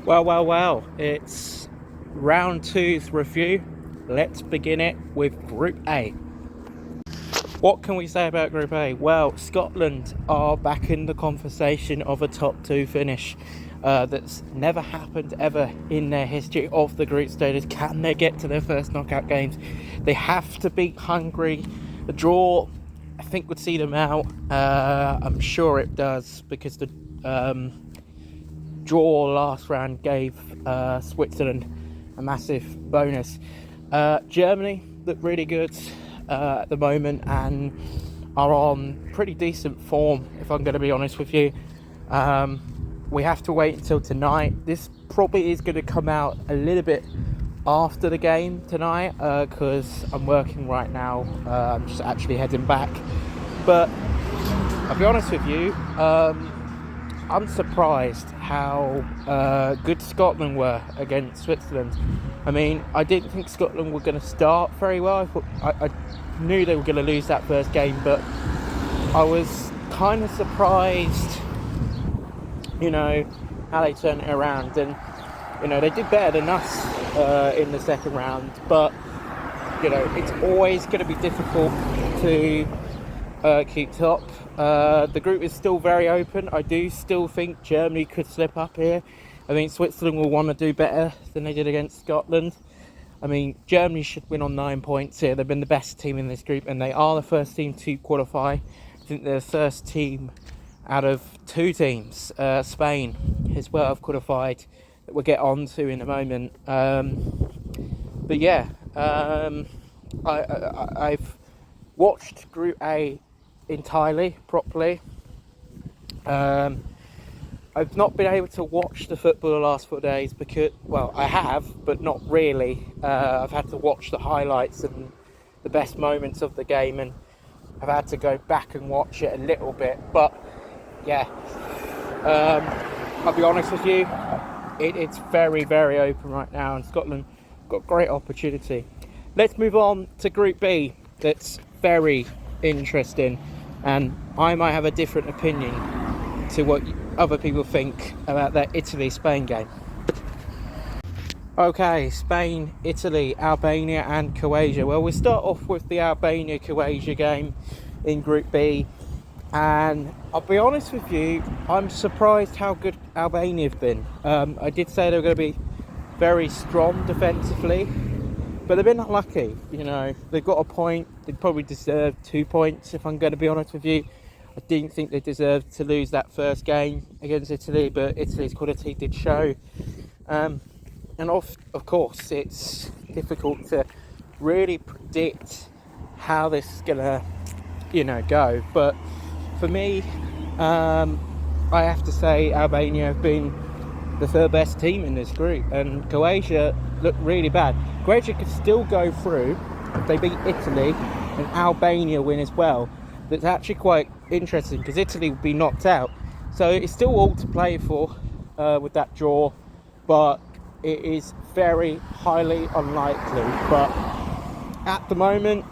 Well, it's round two's review. Let's begin it with Group A. What can we say about Group A? Well, Scotland are back in the conversation of a top two finish. That's never happened ever in their history of the group stages. Can they get to their first knockout games? They have to beat Hungary. A draw, I think, would see them out. I'm sure it does, because the draw last round gave Switzerland a massive bonus. Germany look really good at the moment and are on pretty decent form, if I'm going to be honest with you. We have to wait until tonight. This probably is going to come out a little bit after the game tonight, because I'm working right now. I'm just actually heading back, but I'll be honest with you, I'm surprised how good Scotland were against Switzerland. I mean, I didn't think Scotland were going to start very well. I knew they were going to lose that first game, but I was kind of surprised, how they turned it around. And, they did better than us in the second round, but, it's always going to be difficult to keep top. The group is still very open. I do still think Germany could slip up here. I think Switzerland will want to do better than they did against Scotland. I mean, Germany should win on 9 points here. They've been the best team in this group, and they are the first team to qualify. I think they're the first team out of two teams, Spain as well, have qualified, that we'll get on to in a moment. But yeah, I've watched Group A entirely, properly. I've not been able to watch the football the last 4 days because, well, I have, but not really. I've had to watch the highlights and the best moments of the game, and I've had to go back and watch it a little bit. But yeah, I'll be honest with you, it's very, very open right now, and Scotland got great opportunity. Let's move on to Group B. That's very interesting, and I might have a different opinion to what other people think about that Italy-Spain game. Okay, Spain, Italy, Albania and Croatia. Well, we'll start off with the Albania-Croatia game in Group B, and I'll be honest with you, I'm surprised how good Albania have been. I did say they were going to be very strong defensively, but they've been unlucky. They've got a point. They probably deserved 2 points, if I'm going to be honest with you. I didn't think they deserved to lose that first game against Italy, but Italy's quality did show. And of course, it's difficult to really predict how this is going to, go. But for me, I have to say Albania have been the third best team in this group, and Croatia looked really bad. Croatia could still go through if they beat Italy and Albania win as well. That's actually quite interesting, because Italy will be knocked out, so it's still all to play for with that draw, but it is very highly unlikely. But at the moment,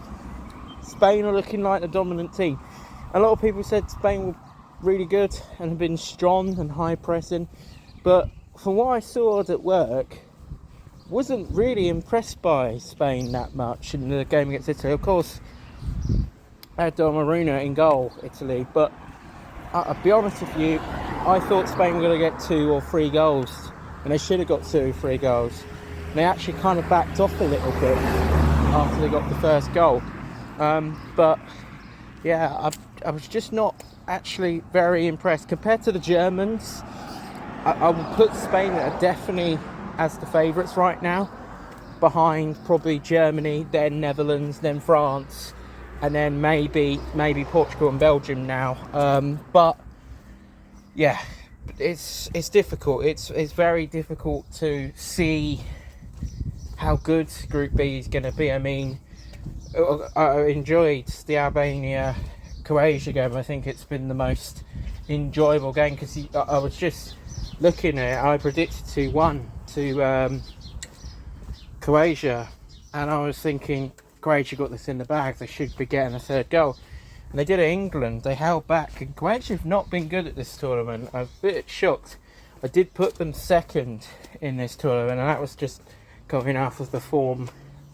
Spain are looking like the dominant team. A lot of people said Spain were really good and have been strong and high pressing, but from what I saw at work, wasn't really impressed by Spain that much in the game against Italy. Of course, Donnarumma in goal, Italy, but I'll be honest with you, I thought Spain were going to get 2 or 3 goals, and they should have got 2 or 3 goals. And they actually kind of backed off a little bit after they got the first goal. But yeah, I was just not actually very impressed. Compared to the Germans, I will put Spain definitely as the favourites right now, behind probably Germany, then Netherlands, then France, and then maybe Portugal and Belgium now. But yeah, it's difficult. It's very difficult to see how good Group B is going to be. I mean, I enjoyed the Albania-Croatia game. I think it's been the most enjoyable game, because I was just looking at it. I predicted 2-1 to Croatia, and I was thinking, Croatia got this in the bag, they should be getting a third goal. And they did at England, they held back, and Croatia have not been good at this tournament. I'm a bit shocked. I did put them second in this tournament, and that was just going off of the form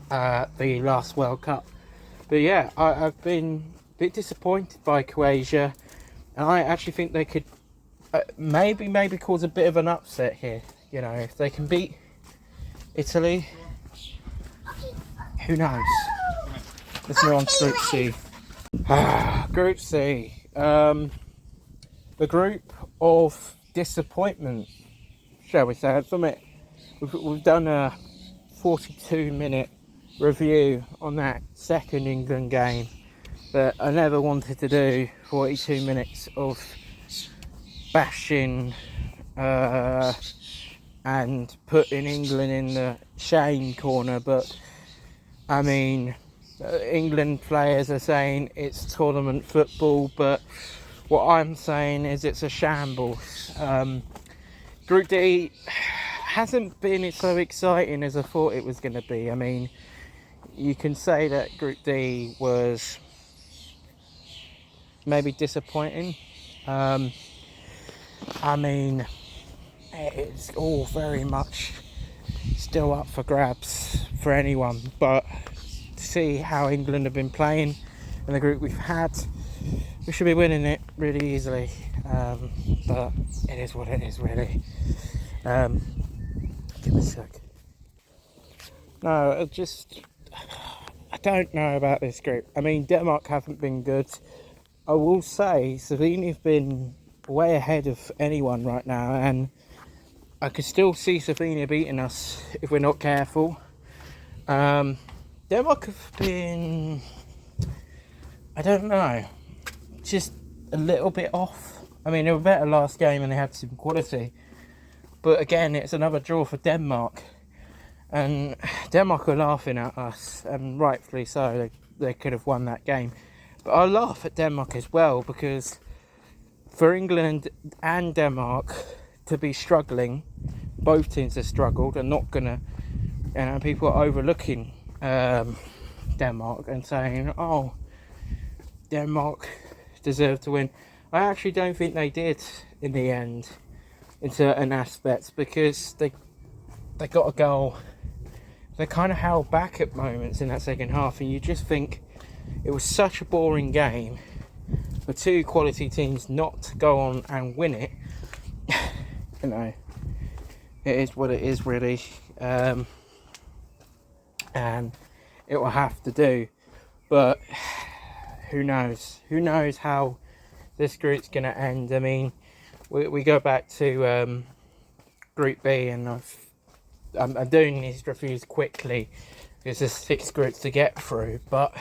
the last World Cup. But yeah, I've been a bit disappointed by Croatia, and I actually think they could maybe cause a bit of an upset here. You know, if they can beat Italy, who knows? Let's move on to Group C. Group C. The group of disappointment, shall we say, from it. We've done a 42-minute review on that second England game, but I never wanted to do 42 minutes of bashing and putting England in the shame corner. But I mean, England players are saying it's tournament football, but what I'm saying is it's a shambles. Group D hasn't been so exciting as I thought it was going to be. I mean, you can say that Group D was maybe disappointing. I mean, it's all very much still up for grabs for anyone, but to see how England have been playing in the group we've had, we should be winning it really easily, but it is what it is, really. Give me a sec. No, I don't know about this group. I mean, Denmark haven't been good. I will say Slovenia have been way ahead of anyone right now, and I could still see Slovenia beating us if we're not careful. Denmark have been, I don't know, just a little bit off. I mean, they were better last game and they had some quality, but again, it's another draw for Denmark, and Denmark are laughing at us, and rightfully so. They could have won that game, but I laugh at Denmark as well, because for England and Denmark to be struggling, both teams have struggled, and not gonna, you know, people are overlooking Denmark and saying, oh, Denmark deserved to win. I actually don't think they did in the end, in certain aspects, because they got a goal. They kind of held back at moments in that second half, and you just think it was such a boring game for two quality teams not to go on and win it. You know, it is what it is, really, and it will have to do. But who knows? Who knows how this group's going to end? I mean, we go back to Group B, and I'm doing these reviews quickly because there's 6 groups to get through. But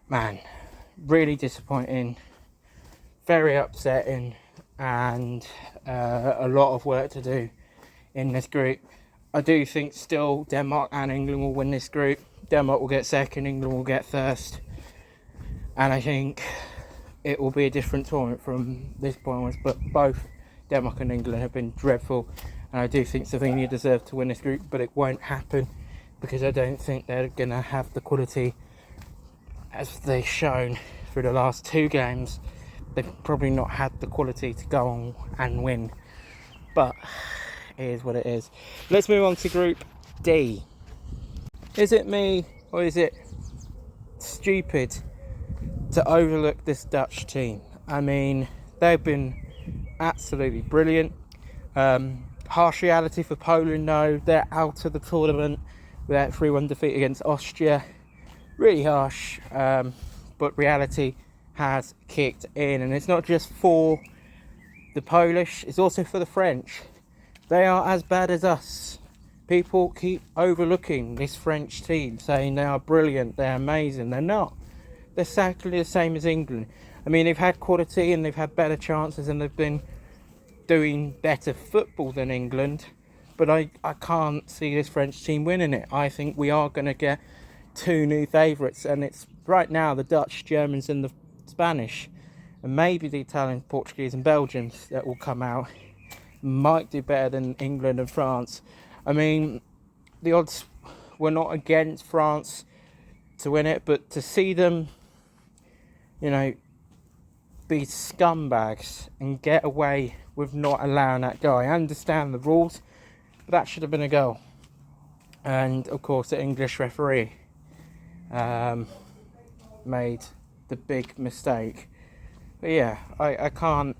man, really disappointing, very upsetting, and a lot of work to do in this group. I do think still Denmark and England will win this group. Denmark will get second, England will get first, and I think it will be a different tournament from this point onwards. But both Denmark and England have been dreadful, and I do think Slovenia deserve to win this group, but it won't happen because I don't think they're going to have the quality as they've shown through the last 2 games. They've probably not had the quality to go on and win, but it is what it is. Let's move on to Group D. Is it me, or is it stupid to overlook this Dutch team? I mean, they've been absolutely brilliant. Harsh reality for Poland, though. They're out of the tournament with that 3-1 defeat against Austria. Really harsh, but reality has kicked in, and it's not just for the Polish, it's also for the French. They are as bad as us. People keep overlooking this French team, saying they are brilliant, they're amazing. They're not. They're exactly the same as England. I mean, they've had quality and they've had better chances, and they've been doing better football than England, but I can't see this French team winning it. I think we are going to get 2 new favourites, and it's right now the Dutch, Germans and the Spanish, and maybe the Italians, Portuguese and Belgians that will come out. Might do better than England and France. I mean, the odds were not against France to win it, but to see them, you know, be scumbags and get away with not allowing that goal. I understand the rules, but that should have been a goal. And of course, the English referee made the big mistake. But yeah, I can't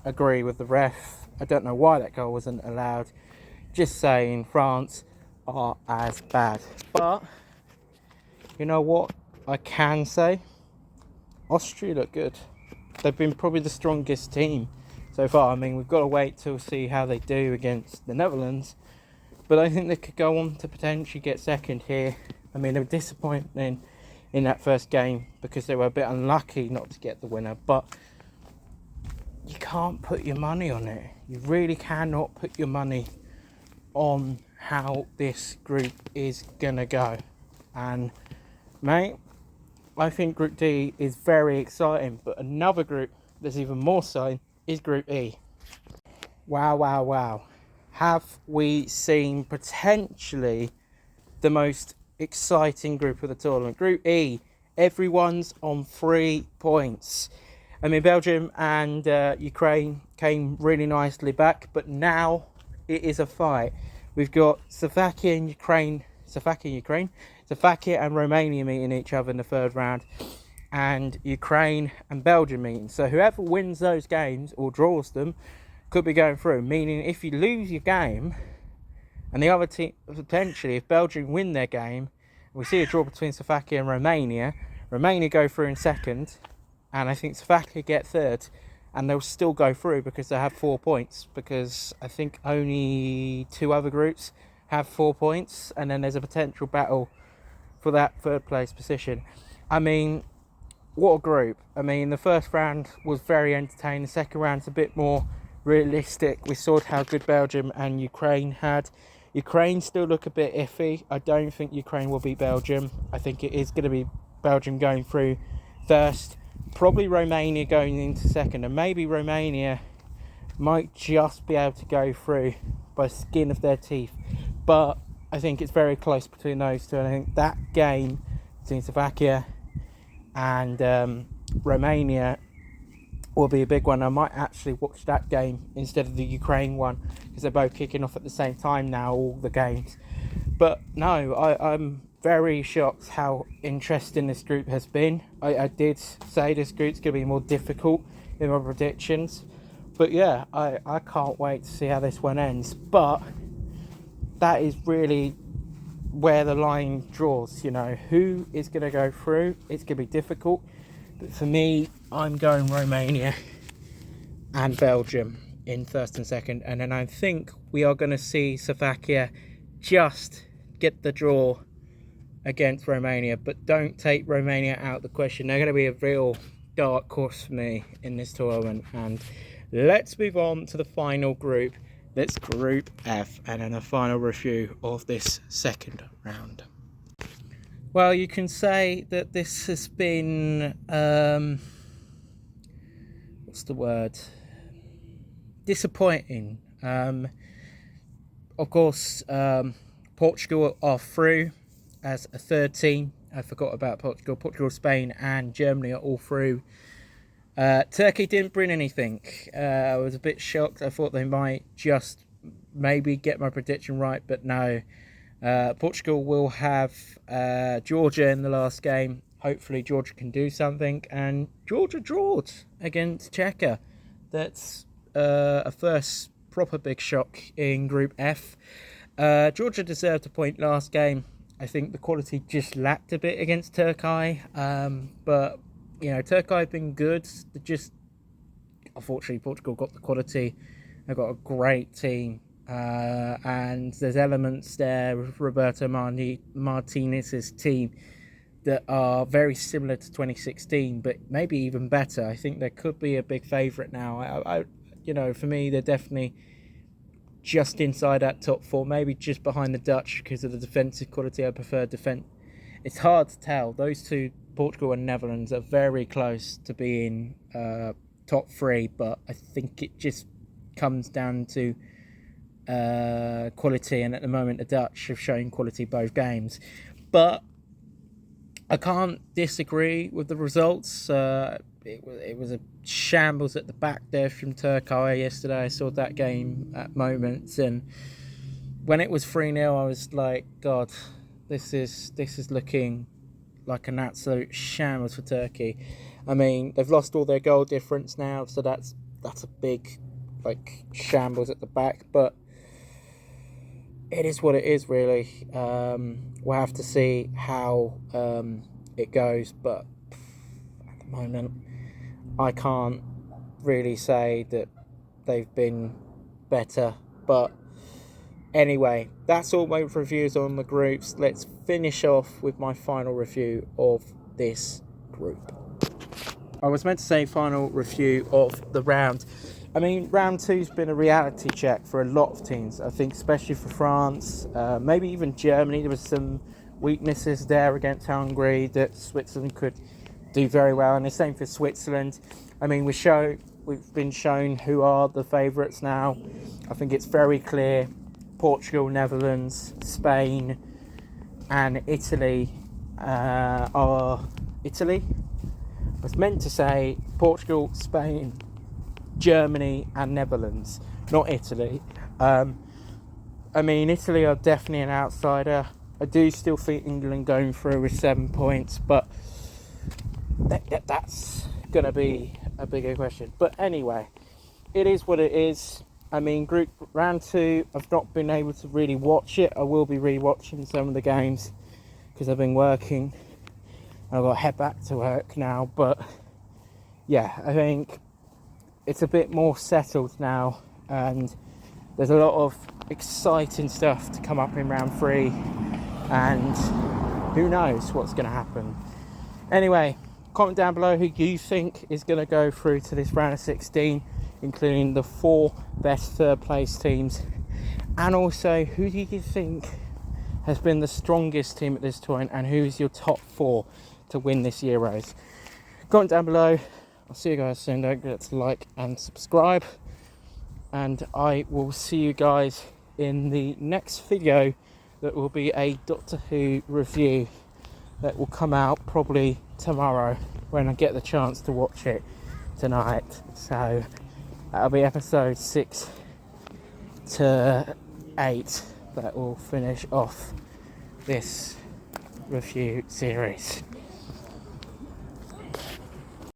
agree with the ref. I don't know why that goal wasn't allowed. Just saying, France are as bad. But you know what I can say? Austria look good. They've been probably the strongest team so far. I mean, we've got to wait to see how they do against the Netherlands. But I think they could go on to potentially get second here. I mean, they were disappointing in that first game because they were a bit unlucky not to get the winner. But you can't put your money on it. You really cannot put your money on how this group is going to go. And, mate, I think Group D is very exciting. But another group that's even more exciting is Group E. Wow, wow, wow. Have we seen potentially the most exciting group of the tournament? Group E, everyone's on 3 points. I mean, Belgium and Ukraine came really nicely back, but now it is a fight. We've got Slovakia and Romania meeting each other in the third round, and Ukraine and Belgium meeting. So whoever wins those games or draws them could be going through, meaning if you lose your game and the other team, potentially if Belgium win their game, we see a draw between Slovakia and Romania go through in second, and I think Slovakia get third, and they'll still go through because they have 4 points, because I think only 2 other groups have 4 points, and then there's a potential battle for that third place position. I mean, what a group. I mean, the first round was very entertaining, the second round's a bit more realistic. We saw how good Belgium and Ukraine had. Ukraine still look a bit iffy. I don't think Ukraine will beat Belgium. I think it is going to be Belgium going through first, probably Romania going into second, and maybe Romania might just be able to go through by skin of their teeth. But I think it's very close between those two, and I think that game between Slovakia and Romania will be a big one. I might actually watch that game instead of the Ukraine one, because they're both kicking off at the same time now, all the games. But no, I'm very shocked how interesting this group has been. I did say this group's going to be more difficult in my predictions, but yeah, I can't wait to see how this one ends. But that is really where the line draws, you know, who is going to go through. It's going to be difficult, but for me, I'm going Romania and Belgium in first and second, and then I think we are going to see Slovakia just get the draw against Romania, but don't take Romania out of the question. They're going to be a real dark horse for me in this tournament. And let's move on to the final group. That's Group F, and then a final review of this second round. Well, you can say that this has been what's the word? Disappointing. Of course, Portugal are through as a third team. I forgot about Portugal. Portugal, Spain and Germany are all through. Turkey didn't bring anything. I was a bit shocked. I thought they might just maybe get my prediction right, but no. Portugal will have Georgia in the last game. Hopefully Georgia can do something, and Georgia drawed against Czechia. That's a first proper big shock in Group F. Georgia deserved a point last game. I think the quality just lacked a bit against Turkey, but you know, Turkey have been good. Just unfortunately, Portugal got the quality. They've got a great team, and there's elements there with Roberto Martinez's team that are very similar to 2016, but maybe even better. I think there could be a big favourite now. I you know, for me, they're definitely just inside that top four, maybe just behind the Dutch because of the defensive quality. I prefer defence. It's hard to tell. Those two, Portugal and Netherlands, are very close to being top three, but I think it just comes down to quality, and at the moment the Dutch have shown quality both games. But I can't disagree with the results. It was a shambles at the back there from Turkey yesterday. I saw that game at moments, and when it was 3-0, I was like, God, this is looking like an absolute shambles for Turkey. I mean, they've lost all their goal difference now, so that's a big shambles at the back, but it is what it is, really. We'll have to see how it goes, but at the moment I can't really say that they've been better. But anyway, that's all my reviews on the groups. Let's finish off with my final review of this group. I was meant to say final review of the round. I mean, round 2's been a reality check for a lot of teams. I think especially for France, maybe even Germany. There was some weaknesses there against Hungary that Switzerland could do very well, and the same for Switzerland. I mean, we've been shown who are the favourites now. I think it's very clear. Portugal, Netherlands, Spain and Italy are... Italy? I was meant to say Portugal, Spain, Germany and Netherlands, not Italy. I mean, Italy are definitely an outsider. I do still think England going through with 7 points, but that's going to be a bigger question. But anyway, it is what it is. I mean, group round 2, I've not been able to really watch it. I will be re-watching some of the games because I've been working. I've got to head back to work now. But yeah, I think it's a bit more settled now, and there's a lot of exciting stuff to come up in round 3, and who knows what's going to happen. Anyway, comment down below who you think is going to go through to this round of 16, including the 4 best third place teams, and also who do you think has been the strongest team at this tournament, and who is your top 4 to win this Euros. Comment down below. I'll see you guys soon. Don't forget to like and subscribe, and I will see you guys in the next video that will be a Doctor Who review that will come out probably tomorrow when I get the chance to watch it tonight. So that'll be episode 6 to 8 that will finish off this review series.